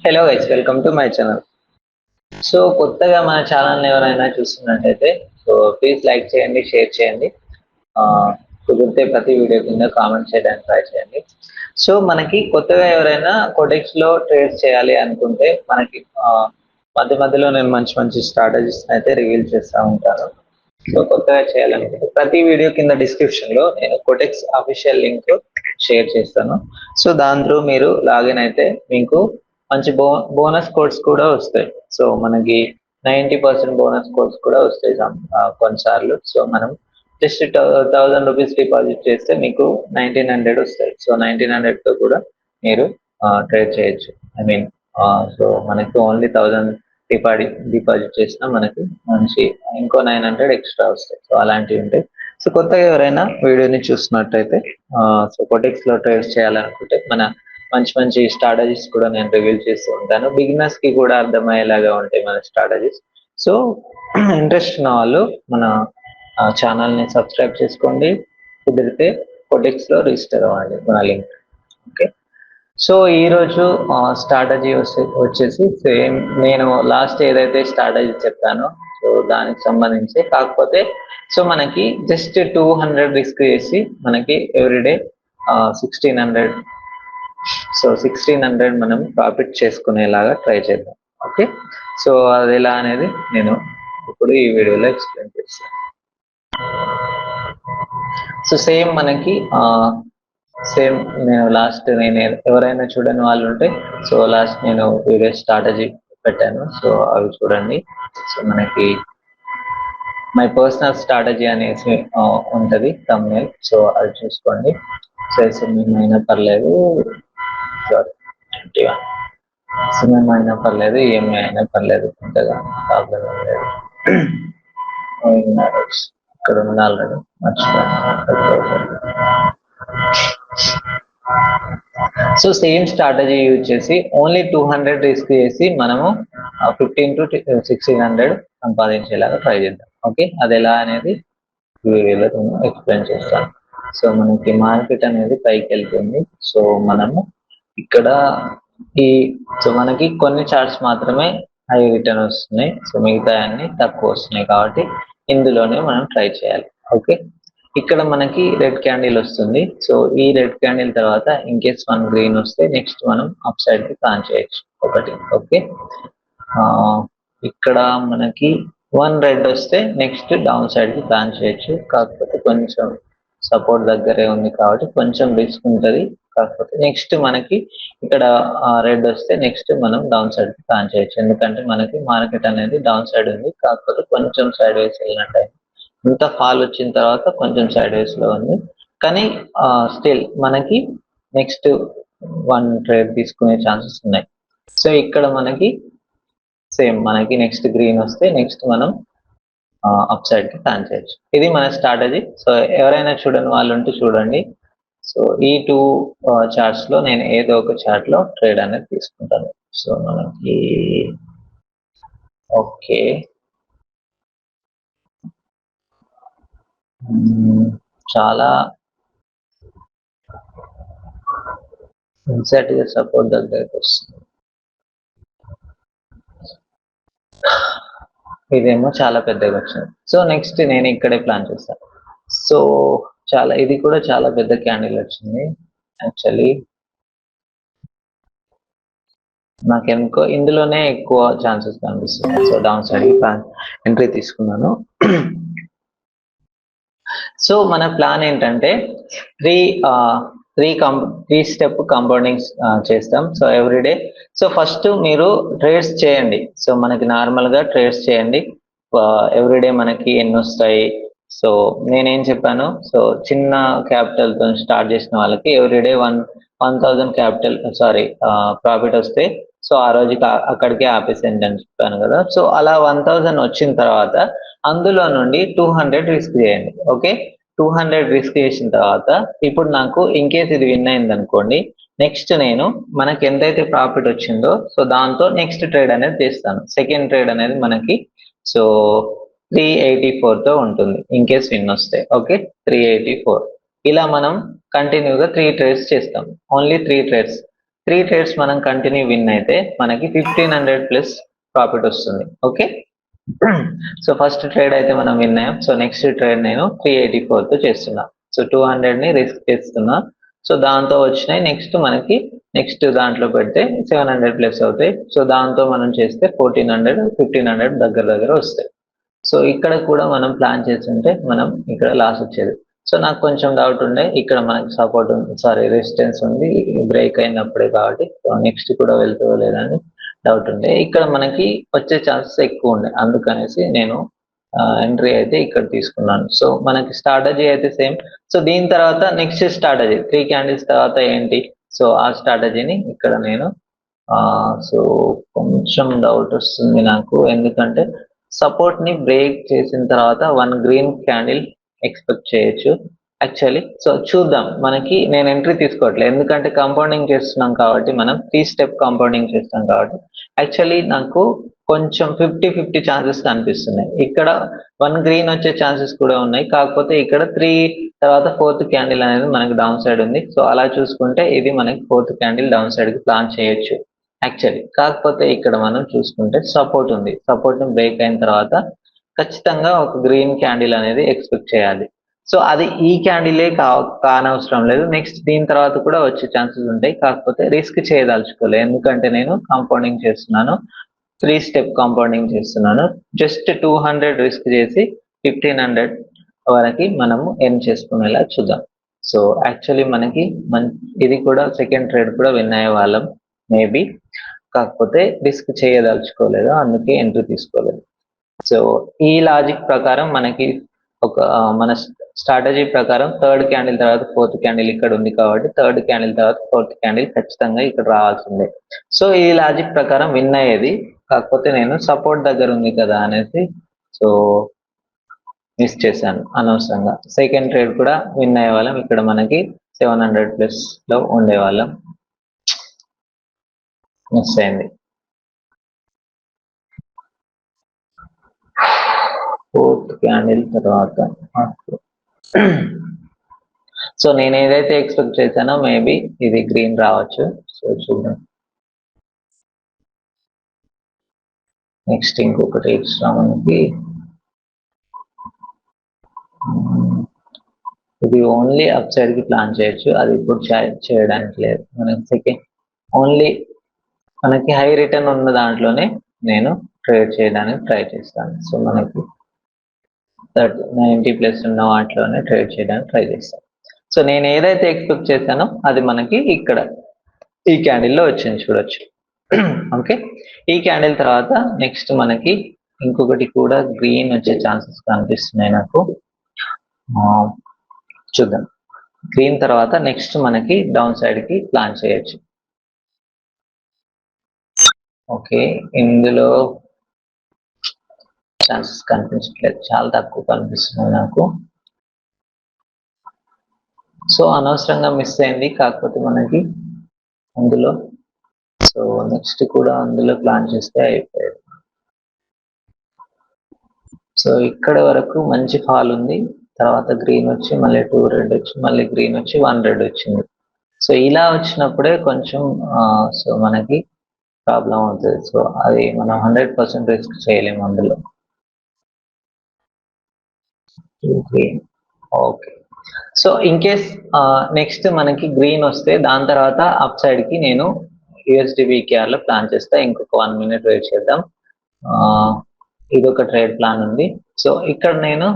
Hello guys, welcome to my channel. So కొత్తగా మన ఛానల్ని ఎవరైనా చూస్తున్నట్టయితే ప్లీజ్ లైక్ చేయండి, షేర్ చేయండి. కుదిరితే ప్రతి వీడియో కింద కామెంట్ చేయడానికి ట్రై చేయండి. సో మనకి కొత్తగా ఎవరైనా కోడెక్స్లో ట్రేడ్ చేయాలి అనుకుంటే మనకి మధ్య మధ్యలో నేను మంచి మంచి స్ట్రాటజీస్ అయితే రివీల్ చేస్తూ ఉంటాను. సో కొత్తగా చేయాలనుకుంటే ప్రతి వీడియో కింద డిస్క్రిప్షన్లో నేను కోడెక్స్ అఫీషియల్ లింక్ షేర్ చేస్తాను. సో దాని త్రూ మీరు లాగిన్ అయితే మీకు మంచి బోనస్ కోడ్స్ కూడా వస్తాయి. సో మనకి 90% బోనస్ కోడ్స్ కూడా వస్తాయి కొన్నిసార్లు. సో మనం జస్ట్ 1000 రూపీస్ డిపాజిట్ చేస్తే మీకు 1900 వస్తాయి. సో 1900తో కూడా మీరు ట్రేడ్ చేయొచ్చు. ఐ మీన్ సో మనకి ఓన్లీ 1000 డిపాజిట్ చేసినా మనకి మంచి ఇంకో 900 ఎక్స్ట్రా వస్తాయి. సో అలాంటివి ఉంటాయి. సో కొత్తగా ఎవరైనా వీడియోని చూస్తున్నట్టయితే సో కోటెక్స్లో ట్రేడ్ చేయాలనుకుంటే మన మంచి మంచి స్ట్రాటజీస్ కూడా నేను రివీల్ చేస్తూ ఉంటాను. బిగినర్స్ కి కూడా అర్థమయ్యేలాగా ఉంటాయి మన స్ట్రాటజీస్. సో ఇంట్రెస్ట్ ఉన్న వాళ్ళు మన ఛానల్ని సబ్స్క్రైబ్ చేసుకోండి. కుదిరితే కోటెక్స్లో రిజిస్టర్ అవ్వండి మన లింక్. ఓకే, సో ఈరోజు స్ట్రాటజీ వచ్చేసి సేమ్ నేను లాస్ట్ ఏదైతే స్ట్రాటజీ చెప్పానో సో దానికి సంబంధించి, కాకపోతే సో మనకి జస్ట్ 200 రిస్క్ చేసి మనకి ఎవ్రీడే 1600, సో 1600 మనం ప్రాఫిట్ చేసుకునేలాగా ట్రై చేద్దాం. ఓకే, సో అది ఎలా అనేది నేను ఇప్పుడు ఈ వీడియోలో ఎక్స్ప్లెయిన్ చేస్తాను. సో సేమ్ మనకి సేమ్ నేను లాస్ట్ ఎవరైనా చూడని వాళ్ళు ఉంటే సో లాస్ట్ నేను వీడియో స్ట్రాటజీ పెట్టాను. సో అవి చూడండి. సో మనకి మై పర్సనల్ స్ట్రాటజీ అనేసి ఉంటుంది thumbnail. సో అది చూసుకోండి. సో ఎస్ఎంఎం అయినా పర్లేదు, ఎస్ఎంఎం అయినా పర్లేదు, ఈఎంఐ అయినా పర్లేదు, అంతగా ప్రాబ్లం లేదు. ఇక్కడ ఉంది ఆల్రెడీ, మర్చిపోయాను. సో సేమ్ స్ట్రాటజీ యూజ్ చేసి ఓన్లీ 200 రిస్క్ చేసి మనము 15 to 1600 సంపాదించేలాగా ట్రై చేద్దాం. ఓకే, అది ఎలా అనేది వీడియోలో ఎక్స్ప్లెయిన్ చేస్తాను. సో మనకి మార్కెట్ అనేది పైకి వెళ్తుంది. సో మనము ఇక్కడ సో మనకి కొన్ని చార్ట్స్ మాత్రమే హై రిటర్న్ వస్తున్నాయి. సో మిగతా అన్ని తక్కువ వస్తున్నాయి కాబట్టి ఇందులోనే మనం ట్రై చేయాలి. ఓకే, ఇక్కడ మనకి రెడ్ క్యాండిల్ వస్తుంది. సో ఈ రెడ్ క్యాండిల్ తర్వాత ఇన్ కేస్ 1 గ్రీన్ వస్తే నెక్స్ట్ మనం అప్ సైడ్ కి ప్లాన్ చేయొచ్చు ఒకటి. ఓకే, ఇక్కడ మనకి 1 రెడ్ వస్తే నెక్స్ట్ డౌన్ సైడ్ కి ప్లాన్ చేయొచ్చు. కాకపోతే కొంచెం సపోర్ట్ దగ్గరే ఉంది కాబట్టి కొంచెం రిస్క్ ఉంటుంది. కాకపోతే నెక్స్ట్ మనకి ఇక్కడ రెడ్ వస్తే నెక్స్ట్ మనం డౌన్ సైడ్ కి ప్లాన్ చేయొచ్చు. ఎందుకంటే మనకి మార్కెట్ అనేది డౌన్ సైడ్ ఉంది, కాకపోతే కొంచెం సైడ్ వేస్ వెళ్ళినట్టు ఇంత ఫాల్ వచ్చిన తర్వాత కొంచెం సైడ్ వేస్ లో ఉంది. కానీ స్టిల్ మనకి నెక్స్ట్ 1 ట్రేడ్ తీసుకునే ఛాన్సెస్ ఉన్నాయి. సో ఇక్కడ మనకి సేమ్ మనకి నెక్స్ట్ గ్రీన్ వస్తే నెక్స్ట్ మనం అప్ సైడ్ కి ప్లాన్ చేయొచ్చు. ఇది మన స్ట్రాటజీ. సో ఎవరైనా చూడని వాళ్ళు ఉంటే చూడండి. సో ఈ 2 చార్ట్స్ లో నేను ఏదో ఒక చార్ట్ లో ట్రేడ్ అనేది తీసుకుంటాను. సో మనకి ఓకే, చాలా ఎగ్జాక్ట్ గా సపోర్ట్ దగ్గరికి వస్తుంది. ఇదేమో చాలా పెద్దగా వచ్చింది. సో నెక్స్ట్ నేను ఇక్కడే ప్లాన్ చేస్తాను. సో ఇది కూడా చాలా పెద్ద క్యాండిల్ వచ్చింది. యాక్చువల్లీ నాకు ఎందుకో ఇందులోనే ఎక్కువ ఛాన్సెస్ కనిపిస్తుంది. సో డౌన్ సైడ్ కి ఎంట్రీ తీసుకున్నాను. సో మన ప్లాన్ ఏంటంటే 3 స్టెప్ కాంపౌండింగ్ చేస్తాం. So everyday. సో ఫస్ట్ మీరు ట్రేడ్స్ చేయండి. సో మనకి నార్మల్ గా ట్రేడ్స్ చేయండి. ఎవ్రీడే మనకి ఎన్ని వస్తాయి. సో నేనేం చెప్పాను, సో చిన్న క్యాపిటల్ తో స్టార్ట్ చేసిన వాళ్ళకి ఎవ్రీడే 1000 క్యాపిటల్ ప్రాఫిట్ వస్తే సో ఆ రోజుకి అక్కడికే ఆపేసేయండి అని చెప్పాను కదా. సో అలా 1000 వచ్చిన తర్వాత అందులో నుండి 200 రిస్క్ చేయండి. ఓకే, 200 రిస్క్ చేసిన తర్వాత ఇప్పుడు నాకు ఇన్ కేస్ ఇది విన్ అయింది అనుకోండి, నెక్స్ట్ నేను మనకి ఎంతైతే ప్రాఫిట్ వచ్చిందో సో దాంతో నెక్స్ట్ ట్రేడ్ అనేది చేస్తాను. సెకండ్ ట్రేడ్ అనేది మనకి సో 384తో ఉంటుంది ఇన్ కేస్ విన్ వస్తే. ఓకే, 384. ఇలా మనం కంటిన్యూగా 3 ట్రేడ్స్ చేస్తాం. Only 3 trades. 3 ట్రేడ్స్ మనం కంటిన్యూ విన్ అయితే మనకి 1500 ప్లస్ ప్రాఫిట్ వస్తుంది. ఓకే, సో ఫస్ట్ ట్రేడ్ అయితే మనం విన్ అయ్యాం. సో నెక్స్ట్ ట్రేడ్ నేను 384 తో చేస్తున్నా. సో 200 ని రిస్క్ చేస్తున్నా. సో దాంతో వచ్చినాయి. నెక్స్ట్ దాంట్లో పెడితే 700 ప్లస్ అవుతాయి. సో దాంతో మనం చేస్తే 1500 దగ్గర వస్తాయి. సో ఇక్కడ కూడా మనం ప్లాన్ చేస్తుంటే మనం ఇక్కడ లాస్ వచ్చేది. సో నాకు కొంచెం డౌట్ ఉండే, ఇక్కడ మనకి సపోర్ట్ ఉంది, రెసిస్టెన్స్ ఉంది, బ్రేక్ అయినప్పుడే కాబట్టి నెక్స్ట్ కూడా వెళ్తుందో లేదని డౌట్ ఉండే. ఇక్కడ మనకి వచ్చే ఛాన్సెస్ ఎక్కువ ఉండే, అందుకనేసి నేను ఎంట్రీ అయితే ఇక్కడ తీసుకున్నాను. సో మనకి స్ట్రాటజీ అయితే సేమ్. సో దీని తర్వాత నెక్స్ట్ స్ట్రాటజీ 3 క్యాండిల్స్ తర్వాత ఏంటి, సో ఆ స్ట్రాటజీని ఇక్కడ నేను సో కొంచెం డౌట్ వస్తుంది నాకు, ఎందుకంటే సపోర్ట్ ని బ్రేక్ చేసిన తర్వాత 1 గ్రీన్ క్యాండిల్ ఎక్స్పెక్ట్ చేయొచ్చు యాక్చువల్లీ. సో చూద్దాం, నేను ఎంట్రీ తీసుకోవట్లేదు, ఎందుకంటే కాంపౌండింగ్ చేస్తున్నాం కాబట్టి, మనం 3 స్టెప్ కాంపౌండింగ్ చేస్తాం కాబట్టి యాక్చువల్లీ నాకు కొంచెం 50-50 ఛాన్సెస్ కనిపిస్తున్నాయి. ఇక్కడ 1 గ్రీన్ వచ్చే ఛాన్సెస్ కూడా ఉన్నాయి, కాకపోతే ఇక్కడ 3 తర్వాత 4th క్యాండిల్ అనేది మనకి డౌన్ సైడ్ ఉంది. సో అలా చూసుకుంటే ఇది మనకి 4th క్యాండిల్ డౌన్ సైడ్ కి ప్లాన్ చేయొచ్చు యాక్చువల్లీ. కాకపోతే ఇక్కడ మనం చూసుకుంటే సపోర్ట్ ఉంది, సపోర్ట్ ని బ్రేక్ అయిన తర్వాత ఖచ్చితంగా ఒక గ్రీన్ క్యాండిల్ అనేది ఎక్స్పెక్ట్ చేయాలి. సో అది ఈ క్యాండిలే కానవసరం లేదు, నెక్స్ట్ దీని తర్వాత కూడా వచ్చే ఛాన్సెస్ ఉంటాయి. కాకపోతే రిస్క్ చేయదలుచుకోలేదు, ఎందుకంటే నేను కాంపౌండింగ్ చేస్తున్నాను, 3 స్టెప్ కాంపౌండింగ్ చేస్తున్నాను. జస్ట్ 200 రిస్క్ చేసి 1500 వరకు మనము ఎర్న్ చేసుకునేలా చూద్దాం. సో యాక్చువల్లీ ఇది కూడా సెకండ్ ట్రేడ్ కూడా విన్ అయ్యే వాళ్ళం మేబీ, కాకపోతే రిస్క్ చేయదలుచుకోలేదు, అందుకే ఎంట్రీ తీసుకోలేదు. సో ఈ లాజిక్ ప్రకారం మనకి మన స్ట్రాటజీ ప్రకారం 3rd క్యాండిల్ తర్వాత 4th క్యాండిల్ ఇక్కడ ఉంది కాబట్టి 3rd క్యాండిల్ తర్వాత 4th క్యాండిల్ ఖచ్చితంగా ఇక్కడ రావాల్సిందే. సో ఈ లాజిక్ ప్రకారం విన్ అయ్యేది, కాకపోతే నేను సపోర్ట్ దగ్గర ఉంది కదా అనేసి సో మిస్ చేశాను అనవసరంగా. సెకండ్ ట్రేడ్ కూడా విన్ అయ్యే వాళ్ళం, ఇక్కడ మనకి 700 ప్లస్ లో ఉండేవాళ్ళం, మిస్ అయింది. 4th క్యాండిల్ తర్వాత సో నేను ఏదైతే ఎక్స్పెక్ట్ చేశానో మేబీ ఇది గ్రీన్ రావచ్చు. సో చూద్దాం, నెక్స్ట్ ఇంకొకటి ఎక్స్ట్రా మనకి ఇది ఓన్లీ అప్ సైడ్ కి ప్లాన్ చేయొచ్చు, అది ఇప్పుడు చేయడానికి లేదు. మనకి ఓన్లీ మనకి హై రిటర్న్ ఉన్న దాంట్లోనే నేను ట్రేడ్ చేయడానికి ట్రై చేస్తాను. సో మనకి 90 ప్లస్ ఉన్న వాటిలోనే ట్రేడ్ చేయడానికి ట్రై చేస్తాను. సో నేను ఏదైతే ఎక్స్పెక్ట్ చేశానో అది మనకి ఇక్కడ ఈ క్యాండిల్లో వచ్చింది, చూడొచ్చు. ఓకే, ఈ క్యాండిల్ తర్వాత నెక్స్ట్ మనకి ఇంకొకటి కూడా గ్రీన్ వచ్చే ఛాన్సెస్ కనిపిస్తున్నాయి నాకు, చూద్దాం. గ్రీన్ తర్వాత నెక్స్ట్ మనకి డౌన్ సైడ్ కి ప్లాన్ చేయొచ్చు. ఓకే, ఇందులో ఛాన్సెస్ కనిపించట్లేదు, చాలా తక్కువ కనిపిస్తున్నాయి నాకు. సో అనవసరంగా మిస్ అయింది, కాకపోతే మనకి అందులో సో నెక్స్ట్ కూడా అందులో ప్లాన్ చేస్తే అయిపోయేది. సో ఇక్కడ వరకు మంచి ఫాల్ ఉంది, తర్వాత గ్రీన్ వచ్చి మళ్ళీ 2 రెడ్ వచ్చి మళ్ళీ గ్రీన్ వచ్చి 1 రెడ్ వచ్చింది. సో ఇలా వచ్చినప్పుడే కొంచెం సో మనకి ప్రాబ్లం అవుతుంది. సో అది మనం 100% రిస్క్ చేయలేము అందులో. Okay, so in case next మనకి గ్రీన్ వస్తే దాని తర్వాత అప్ సైడ్ కి నేను USD VKR లో ప్లాన్ చేస్తా. ఇంకొక 1 మినిట్ వెయిట్ చేద్దాం. ఇది ఒక ట్రేడ్ ప్లాన్ ఉంది. సో ఇక్కడ నేను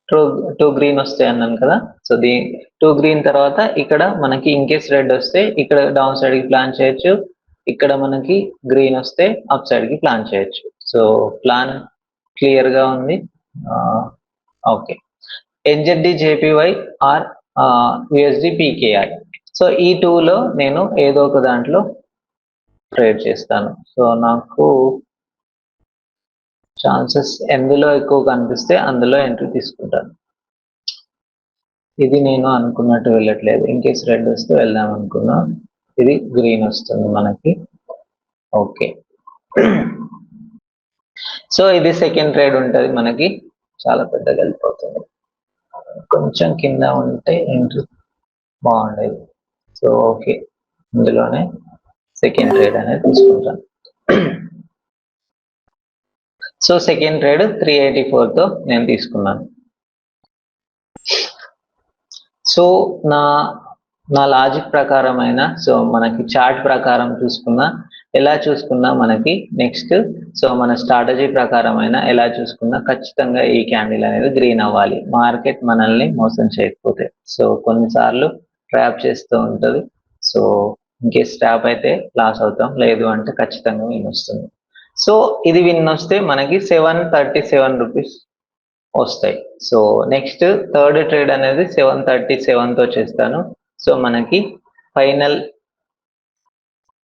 2 గ్రీన్ వస్తాయి అన్నాను కదా. సో 2 గ్రీన్ తర్వాత ఇక్కడ మనకి ఇన్ కేస్ రెడ్ వస్తే ఇక్కడ డౌన్ సైడ్ కి ప్లాన్ చేయొచ్చు, ఇక్కడ మనకి గ్రీన్ వస్తే అప్ సైడ్ కి ప్లాన్ చేయొచ్చు. సో ప్లాన్ క్లియర్ గా ఉంది. Okay, NZD JPY or USD PKI. So ఈ 2లో నేను ఏదో ఒక దాంట్లో ట్రేడ్ చేస్తాను. సో నాకు ఛాన్సెస్ ఎందులో ఎక్కువ కనిపిస్తే అందులో ఎంట్రీ తీసుకుంటాను. ఇది నేను అనుకున్నట్టు వెళ్ళట్లేదు, ఇన్ కేస్ రెడ్ వస్తే వెళ్దాం అనుకున్నా, ఇది గ్రీన్ వస్తుంది మనకి. ఓకే, సో ఇది సెకండ్ ట్రేడ్ ఉంటుంది మనకి, చాలా పెద్దగా వెళ్ళిపోతుంది. కొంచెం కింద ఉంటే ఎంట్రీ బాగుండేది. సో ఓకే, ఇందులోనే సెకండ్ ట్రేడ్ అనేది తీసుకుంటాను. సో సెకండ్ ట్రేడ్ 384తో నేను తీసుకున్నాను. సో నా లాజిక్ ప్రకారమైన సో మనకి చార్ట్ ప్రకారం ఎలా చూసుకున్నా మనకి నెక్స్ట్ సో మన స్ట్రాటజీ ప్రకారమైన ఎలా చూసుకున్నా ఖచ్చితంగా ఈ క్యాండిల్ అనేది గ్రీన్ అవ్వాలి, మార్కెట్ మనల్ని మోసం చేయకపోతే. సో కొన్నిసార్లు ట్రాప్ చేస్తూ ఉంటుంది. సో ఇన్కేస్ ట్రాప్ అయితే లాస్ అవుతాం, లేదు అంటే ఖచ్చితంగా విన్ వస్తుంది. సో ఇది విన్ వస్తే మనకి 737 రూపీస్ వస్తాయి. సో నెక్స్ట్ థర్డ్ ట్రేడ్ అనేది 737తో చేస్తాను. సో మనకి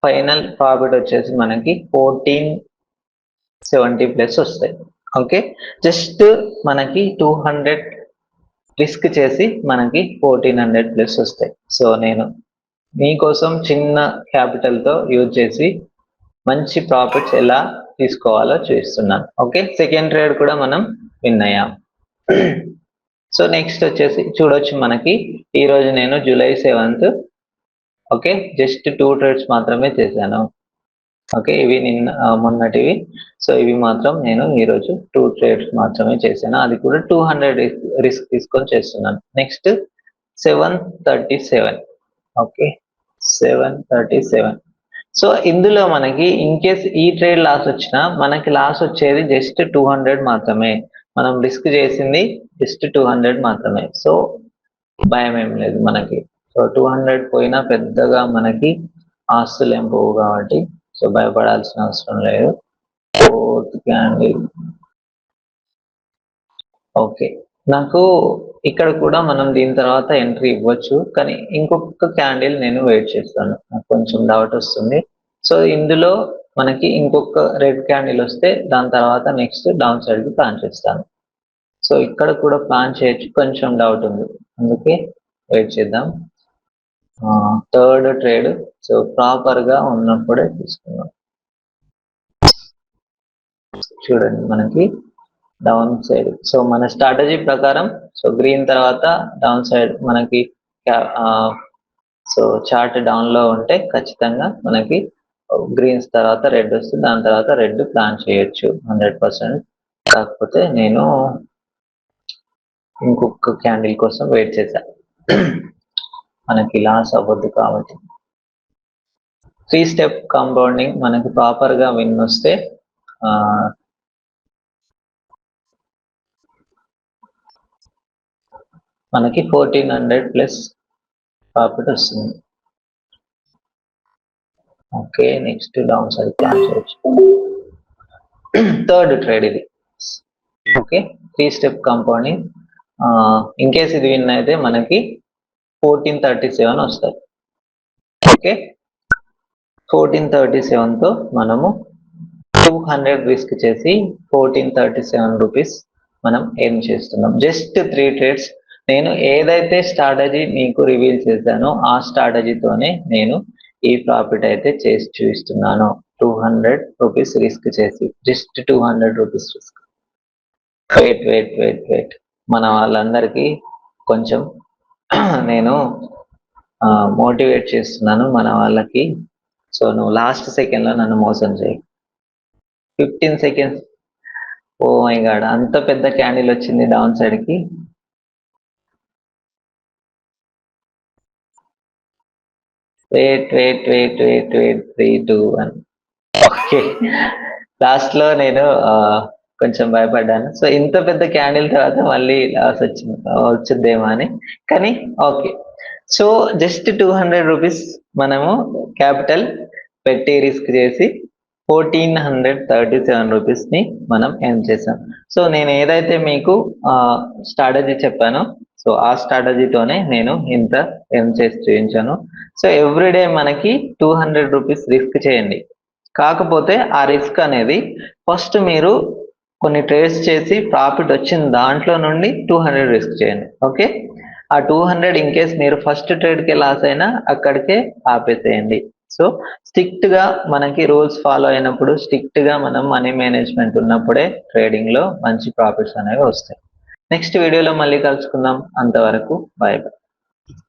ఫైనల్ ప్రాఫిట్ వచ్చేసి మనకి 1470 ప్లస్ వస్తాయి. ఓకే, జస్ట్ మనకి 200 రిస్క్ చేసి మనకి 1400 ప్లస్ వస్తాయి. సో నేను మీకోసం చిన్న క్యాపిటల్తో యూజ్ చేసి మంచి ప్రాఫిట్స్ ఎలా తీసుకోవాలో చూపిస్తున్నాను. ఓకే, సెకండ్ ట్రేడ్ కూడా మనం విన్ అయ్యాం. సో నెక్స్ట్ వచ్చేసి చూడొచ్చు మనకి ఈరోజు నేను July 7th okay just 2 trades మాత్రమే చేశాను. ఓకే, ఇవి మొన్నటివి. సో ఇవి మాత్రం నేను ఈరోజు 2 ట్రేడ్స్ మాత్రమే చేశాను, అది కూడా 200 రిస్క్ తీసుకొని చేస్తున్నాను. Next 737 okay 737. సో ఇందులో మనకి ఇన్ కేస్ ఈ ట్రేడ్ లాస్ వచ్చినా మనకి లాస్ వచ్చేది జస్ట్ 200 మాత్రమే. మనం రిస్క్ చేసింది జస్ట్ 200 మాత్రమే. సో భయం ఏం లేదు మనకి. సో 200 పోయినా పెద్దగా మనకి ఆస్తులు ఏం పోవు కాబట్టి సో భయపడాల్సిన అవసరం లేదు. ఫోర్త్ క్యాండిల్ ఓకే, నాకు ఇక్కడ కూడా మనం దీని తర్వాత ఎంట్రీ ఇవ్వచ్చు, కానీ ఇంకొక క్యాండిల్ నేను వెయిట్ చేస్తాను, నాకు కొంచెం డౌట్ వస్తుంది. సో ఇందులో మనకి ఇంకొక రెడ్ క్యాండిల్ వస్తే దాని తర్వాత నెక్స్ట్ డౌన్ సైడ్ కి ప్లాన్ చేస్తాను. సో ఇక్కడ కూడా ప్లాన్ చేయొచ్చు, కొంచెం డౌట్ ఉంది, అందుకే వెయిట్ చేద్దాం. థర్డ్ ట్రేడ్ సో ప్రాపర్ గా ఉన్నప్పుడే తీసుకుందాం. చూడండి మనకి డౌన్ సైడ్ సో మన స్ట్రాటజీ ప్రకారం సో గ్రీన్ తర్వాత డౌన్ సైడ్ మనకి సో చార్ట్ డౌన్ లో ఉంటే ఖచ్చితంగా మనకి గ్రీన్స్ తర్వాత రెడ్ వస్తుంది, దాని తర్వాత రెడ్ ప్లాన్ చేయొచ్చు 100%. కాకపోతే నేను ఇంకొక క్యాండిల్ కోసం వెయిట్ చేశా, మనకి లాస్ అవ్వద్దు కాబట్టి. 3 స్టెప్ కాంపౌండింగ్ మనకి ప్రాపర్ గా విన్ వస్తే మనకి 1400 ప్లస్ ప్రాఫిట్ వస్తుంది. Okay, next down side plan చేయొచ్చు. థర్డ్ ట్రేడ్ ఇది. Okay, 3 step compounding. In case ఇది విన్ అయితే మనకి 1437 వస్తుంది. ఓకే, 1437తో మనము 200 రిస్క్ చేసి 1437 రూపీస్ మనం ఎర్న్ చేస్తున్నాం. Just 3 trades. నేను ఏదైతే స్ట్రాటజీ మీకు రివీల్ చేశానో ఆ స్ట్రాటజీతోనే నేను ఈ ప్రాఫిట్ అయితే చేసి చూపిస్తున్నాను. 200 రూపీస్ రిస్క్ చేసి జస్ట్ 200 రూపీస్ రిస్క్. వెయిట్ మన వాళ్ళందరికీ కొంచెం నేను మోటివేట్ చేస్తున్నాను మన వాళ్ళకి. సో నువ్వు లాస్ట్ సెకండ్ లో నన్ను మోసం చేయి. 15 సెకండ్స్. ఓ మై గాడ్, అంత పెద్ద క్యాండిల్ వచ్చింది డౌన్ సైడ్ కి. వెయిట్ 3, 2, 1. ఓకే, లాస్ట్ లో నేను కొంచెం భయపడ్డాను. సో ఇంత పెద్ద క్యాండిల్ తర్వాత మళ్ళీ లాస్ వచ్చిందేమో అని, కానీ ఓకే. సో జస్ట్ 200 రూపీస్ మనము క్యాపిటల్ పెట్టి రిస్క్ చేసి 1437 రూపీస్ ని మనం ఎర్న్ చేసాం. సో నేను ఏదైతే మీకు స్ట్రాటజీ చెప్పానో సో ఆ స్ట్రాటజీతోనే నేను ఇంత ఎర్న్ చేసి చూపించాను. సో ఎవ్రీడే మనకి 200 రూపీస్ రిస్క్ చేయండి. కాకపోతే ఆ రిస్క్ అనేది ఫస్ట్ మీరు కొన్ని ట్రేడ్స్ చేసి ప్రాఫిట్ వచ్చిన దాంట్లో నుండి 200 రిస్క్ చేయండి. ఓకే, ఆ 200 ఇన్ కేస్ మీరు ఫస్ట్ ట్రేడ్ కి లాస్ అయినా అక్కడికే ఆపేసేయండి. సో స్ట్రిక్ట్ గా మనకి రూల్స్ ఫాలో అయినప్పుడు, స్ట్రిక్ట్ గా మనం మనీ మేనేజ్మెంట్ ఉన్నప్పుడే ట్రేడింగ్ లో మంచి ప్రాఫిట్స్ అనేవి వస్తాయి. నెక్స్ట్ వీడియోలో మళ్ళీ కలుసుకుందాం. అంతవరకు బాయ్ బాయ్.